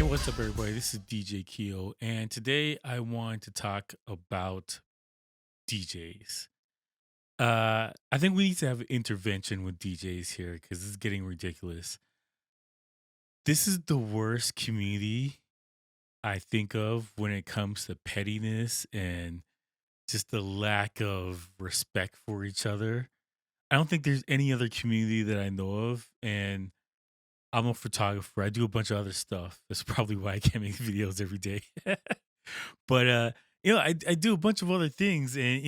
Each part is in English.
What's up, everybody? This is DJ Keo, and today I want to talk about DJs. I think we need to have an intervention with DJs here because this is getting ridiculous. This is the worst community I think of when it comes to pettiness and just the lack of respect for each other. I don't think there's any other community that I know of, and I'm a photographer. I do a bunch of other stuff. That's probably why I can't make videos every day. But, I do a bunch of other things and,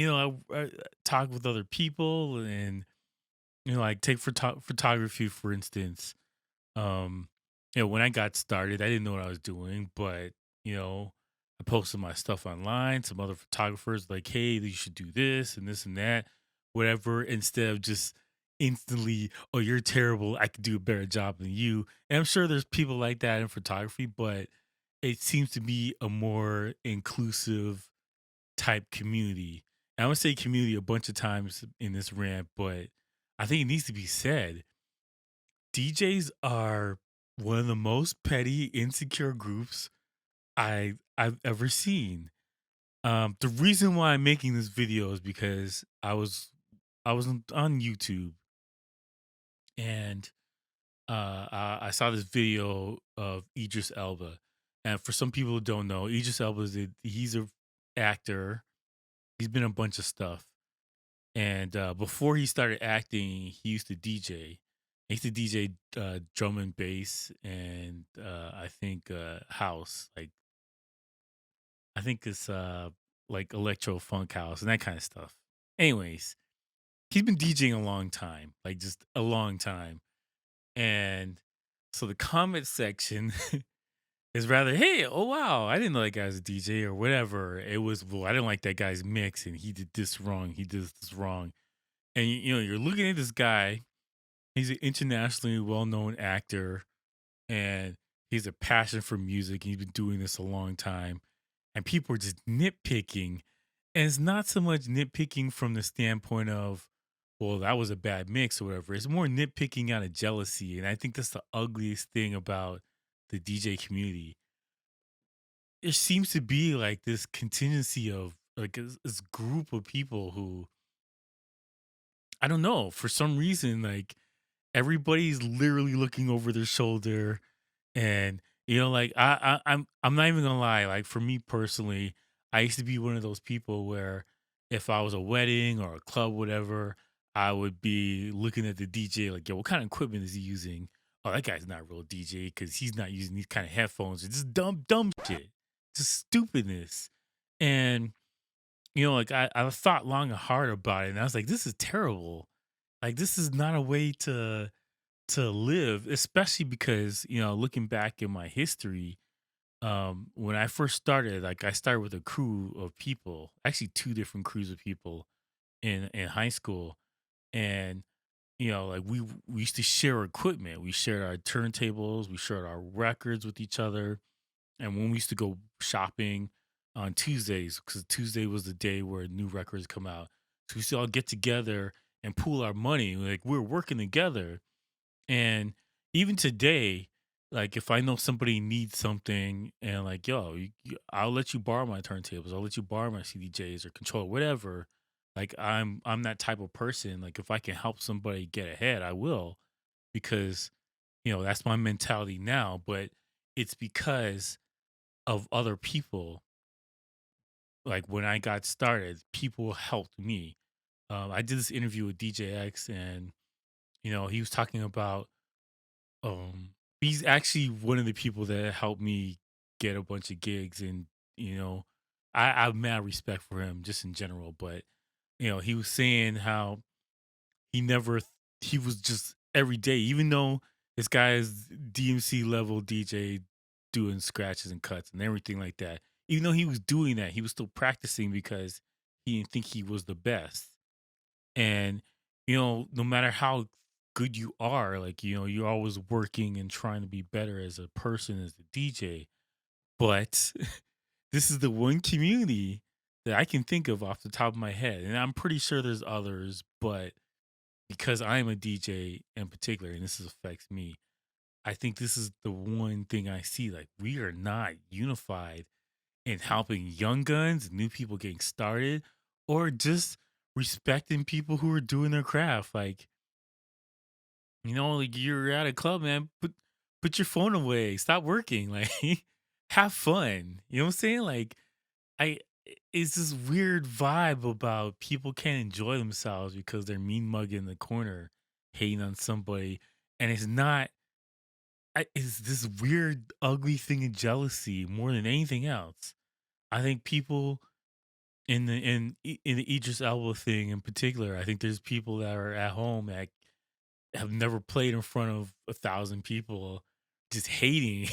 I talk with other people and, like take photography, for instance. Um, when I got started, I didn't know what I was doing, but, you know, I posted my stuff online. Some other photographers like, hey, you should do this and that, whatever, instead of just instantly, oh, you're terrible. I could do a better job than you. And I'm sure there's people like that in photography, but it seems to be a more inclusive type community. And I'm gonna say community a bunch of times in this rant, but I think it needs to be said. DJs are one of the most petty, insecure groups I've ever seen. The reason why I'm making this video is because I was on YouTube and I saw this video of Idris Elba, and for some people who don't know, Idris Elba he's a actor. He's been in a bunch of stuff, and before he started acting, he used to DJ. He used to DJ drum and bass, and I think house, like I think it's like electro funk house and that kind of stuff. Anyways, he's been DJing a long time, like just a long time, and so the comment section is rather, "Hey, oh wow, I didn't know that guy's a DJ or whatever." It was, "Well, I didn't like that guy's mix, and he did this wrong. He did this wrong." And you're looking at this guy. He's an internationally well-known actor, and he's a passion for music. He's been doing this a long time, and people are just nitpicking. And it's not so much nitpicking from the standpoint of, "Well, that was a bad mix" or whatever. It's more nitpicking out of jealousy, and I think that's the ugliest thing about the DJ community. There seems to be like this contingency of like this group of people who, I don't know, for some reason, like everybody's literally looking over their shoulder. And like I'm not even gonna lie, like for me personally, I used to be one of those people where if I was a wedding or a club, whatever, I would be looking at the DJ like, yo, what kind of equipment is he using? Oh, that guy's not a real DJ because he's not using these kind of headphones. It's just dumb shit, just stupidness. And like I thought long and hard about it, and I was like, this is terrible. Like this is not a way to live, especially because, looking back in my history, when I first started, like I started with a crew of people, actually two different crews of people in high school. And, like we used to share equipment. We shared our turntables, we shared our records with each other. And when we used to go shopping on Tuesdays, because Tuesday was the day where new records come out. So we used to all get together and pool our money. Like we're working together. And even today, like if I know somebody needs something and like, yo, I'll let you borrow my turntables, I'll let you borrow my CDJs or controller, whatever. Like I'm that type of person. Like if I can help somebody get ahead, I will, because that's my mentality now. But it's because of other people. Like when I got started, people helped me. I did this interview with DJ X, and he was talking about he's actually one of the people that helped me get a bunch of gigs, and you know, I have mad respect for him just in general. But he was saying how he never he was just every day, even though this guy is DMC level DJ doing scratches and cuts and everything like that. Even though he was doing that, he was still practicing because he didn't think he was the best. And, no matter how good you are, like, you're always working and trying to be better as a person, as a DJ. But this is the one community that I can think of off the top of my head. And I'm pretty sure there's others, but because I'm a DJ in particular, and this affects me, I think this is the one thing I see. Like, we are not unified in helping young guns, new people getting started, or just respecting people who are doing their craft. Like, like you're at a club, man. Put your phone away. Stop working. Like, have fun. You know what I'm saying? Like, it's this weird vibe about people can't enjoy themselves because they're mean mugging in the corner, hating on somebody, and it's not. It's this weird, ugly thing of jealousy more than anything else. I think people in the Idris Elba thing in particular, I think there's people that are at home that have never played in front of 1,000 people, just hating.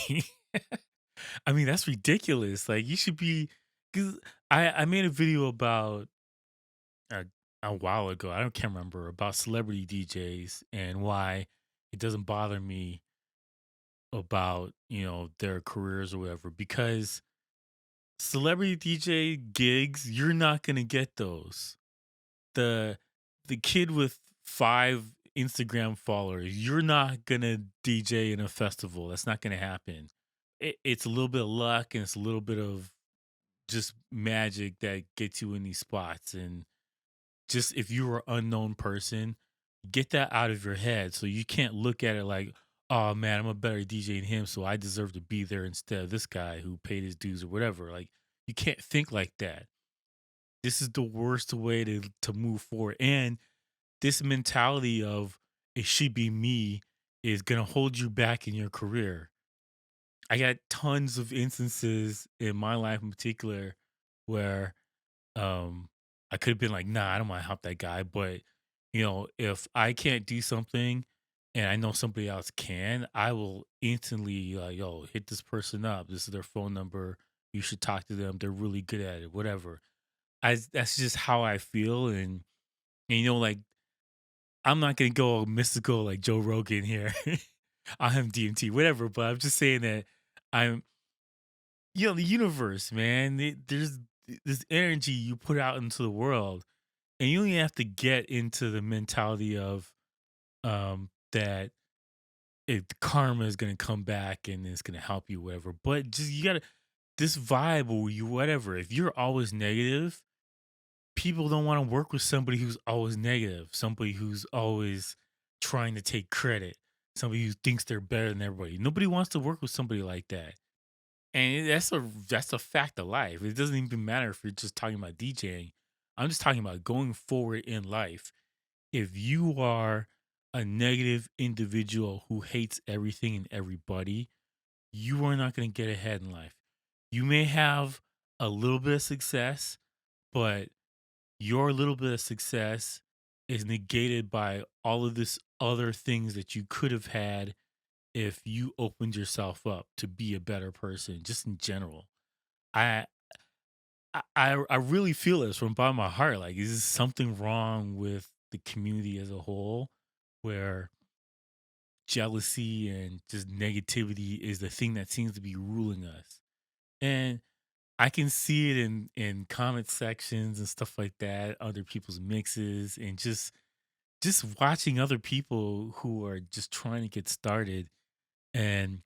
I mean, that's ridiculous. Like, you should be, because I made a video about a, a while ago. I don't can't remember about celebrity DJs and why it doesn't bother me about their careers or whatever, because celebrity DJ gigs, you're not gonna get those. The the kid with 5 Instagram followers, you're not gonna DJ in a festival. That's not gonna happen. It's a little bit of luck and it's a little bit of just magic that gets you in these spots. And just if you're an unknown person, get that out of your head so you can't look at it like, oh man, I'm a better DJ than him, so I deserve to be there instead of this guy who paid his dues or whatever. Like, you can't think like that. This is the worst way to move forward. And this mentality of it should be me is gonna hold you back in your career. I got tons of instances in my life in particular where um I could have been like, nah, I don't want to help that guy. But if I can't do something and I know somebody else can, I will instantly like, yo, hit this person up. This is their phone number. You should talk to them. They're really good at it. Whatever. That's just how I feel. And like, I'm not gonna go mystical like Joe Rogan here. I am DMT, whatever. But I'm just saying that I'm, the universe, man. There's this energy you put out into the world, and you only have to get into the mentality of that karma is gonna come back and it's gonna help you, whatever. But just you gotta this vibe or you whatever. If you're always negative, people don't want to work with somebody who's always negative, somebody who's always trying to take credit, somebody who thinks they're better than everybody. Nobody wants to work with somebody like that. And that's a fact of life. It doesn't even matter if you're just talking about DJing. I'm just talking about going forward in life. If you are a negative individual who hates everything and everybody, you are not going to get ahead in life. You may have a little bit of success, but your little bit of success is negated by all of this other things that you could have had if you opened yourself up to be a better person just in general. I i i I really feel this from bottom of my heart. Like, is something wrong with the community as a whole, where jealousy and just negativity is the thing that seems to be ruling us? And I can see it in comment sections and stuff like that, other people's mixes, and just watching other people who are just trying to get started and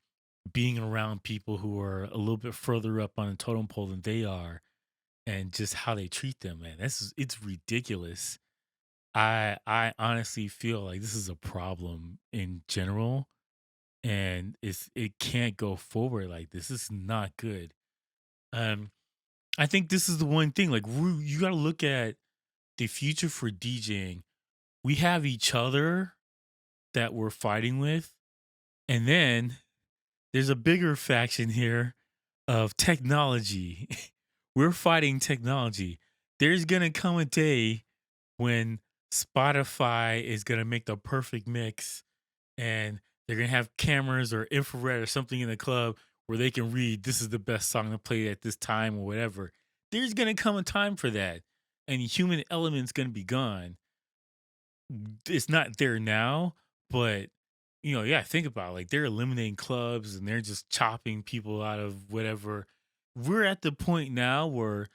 being around people who are a little bit further up on the totem pole than they are, and just how they treat them, man. It's ridiculous. I honestly feel like this is a problem in general, and it can't go forward like this. This is not good. Um, I think this is the one thing. Like, you got to look at the future for DJing. We have each other that we're fighting with, and then there's a bigger faction here of technology. We're fighting technology. There's gonna come a day when Spotify is gonna make the perfect mix, and they're gonna have cameras or infrared or something in the club where they can read this is the best song to play at this time or whatever. There's gonna come a time for that, and the human element's gonna be gone. It's not there now, but yeah, think about it. Like, they're eliminating clubs and they're just chopping people out of whatever. We're at the point now where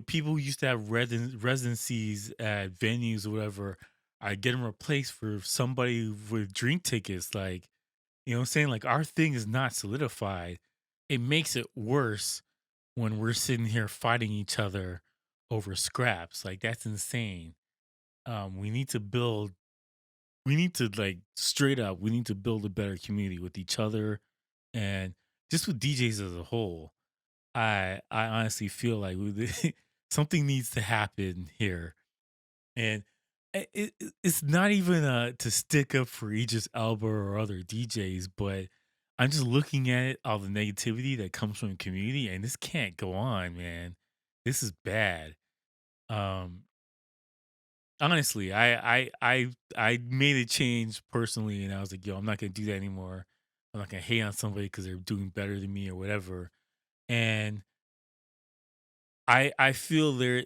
people who used to have residencies at venues or whatever are getting replaced for somebody with drink tickets. Like, You know what I'm saying? Like our thing is not solidified. It makes it worse when we're sitting here fighting each other over scraps. Like that's insane. We need to build we need to like straight up, we need to build a better community with each other and just with DJs as a whole. I honestly feel like something needs to happen here, and it's not even to stick up for Aegis Alba or other DJs, but I'm just looking at it, all the negativity that comes from the community, and this can't go on, man. This is bad. Um, Honestly, I made a change personally, and I was like, yo, I'm not gonna do that anymore. I'm not gonna hate on somebody because they're doing better than me or whatever. And I feel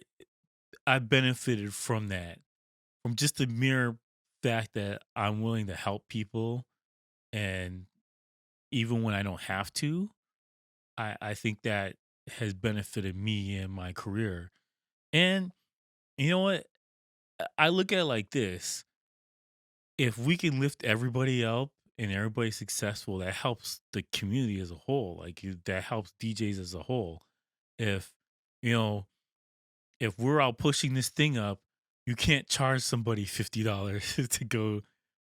I benefited from that, from just the mere fact that I'm willing to help people, and even when I don't have to, I think that has benefited me in my career. And you know what? I look at it like this: if we can lift everybody up and everybody's successful, that helps the community as a whole. That helps DJs as a whole. If you know if we're all pushing this thing up, you can't charge somebody $50 to go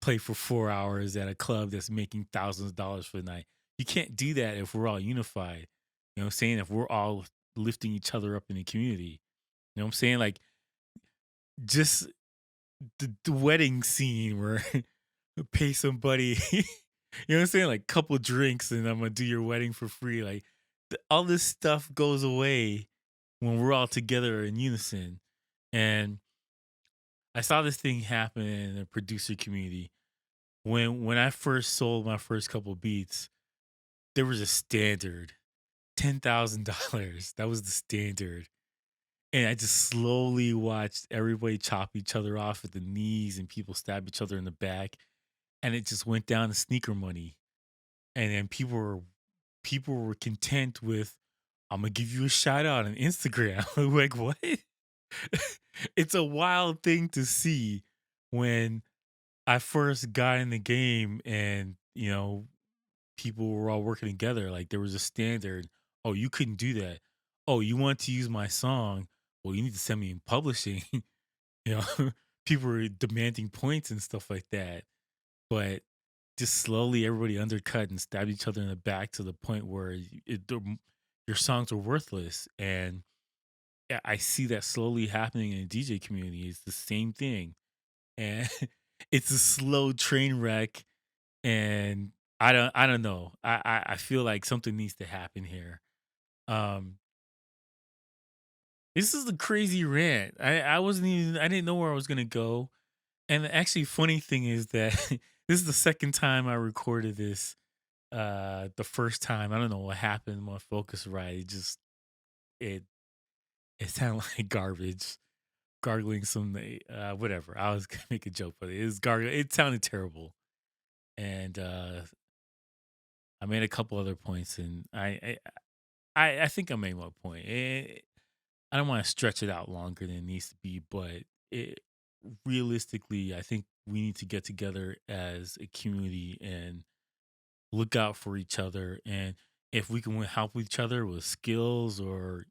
play for 4 hours at a club that's making thousands of dollars for the night. You can't do that if we're all unified. You know what I'm saying? If we're all lifting each other up in the community. You know what I'm saying? Like just the wedding scene where pay somebody, you know what I'm saying? Like couple drinks and I'm gonna do your wedding for free. Like all this stuff goes away when we're all together in unison. And I saw this thing happen in the producer community. When I first sold my first couple beats, there was a standard $10,000. That was the standard. And I just slowly watched everybody chop each other off at the knees and people stab each other in the back. And it just went down to sneaker money. And then people were content with, I'm gonna give you a shout out on Instagram. Like what? It's a wild thing to see when I first got in the game and, people were all working together. Like there was a standard. Oh, you couldn't do that. Oh, you want to use my song? Well, you need to send me in publishing. you know, People were demanding points and stuff like that. But just slowly, everybody undercut and stabbed each other in the back to the point where your songs are worthless. And yeah, I see that slowly happening in the DJ community. It's the same thing, and it's a slow train wreck. And I don't know. I feel like something needs to happen here. Um, this is a crazy rant. I didn't know where I was gonna go. And the actually funny thing is that this is the second time I recorded this. The first time, I don't know what happened. My focus right, it it sounded like garbage, gargling some whatever. I was gonna make a joke, but it was gargle. It sounded terrible, and I made a couple other points, and I think I made my point. I don't want to stretch it out longer than it needs to be, but it realistically, I think we need to get together as a community and look out for each other. And if we can help each other with skills or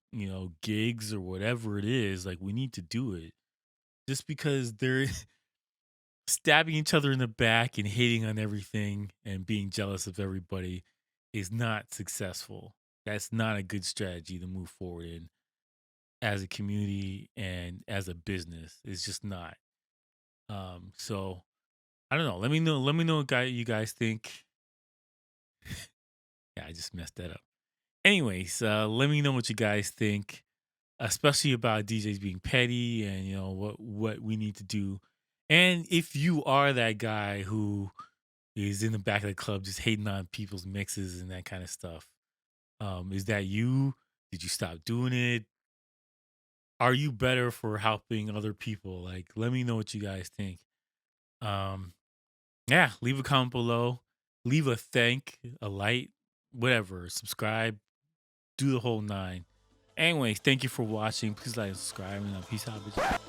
gigs or whatever it is, like we need to do it. Just because they're stabbing each other in the back and hating on everything and being jealous of everybody is not successful. That's not a good strategy to move forward in as a community and as a business. It's just not. So I don't know. Let me know. Let me know what you guys think. Yeah, I just messed that up. Anyways, let me know what you guys think, especially about DJs being petty and what we need to do. And if you are that guy who is in the back of the club just hating on people's mixes and that kind of stuff, is that you? Did you stop doing it? Are you better for helping other people? Like, let me know what you guys think. Um, yeah, leave a comment below. Leave a thank, a light, whatever. Subscribe. Do the whole nine. Anyways, thank you for watching. Please like and subscribe. And peace out. Bitch.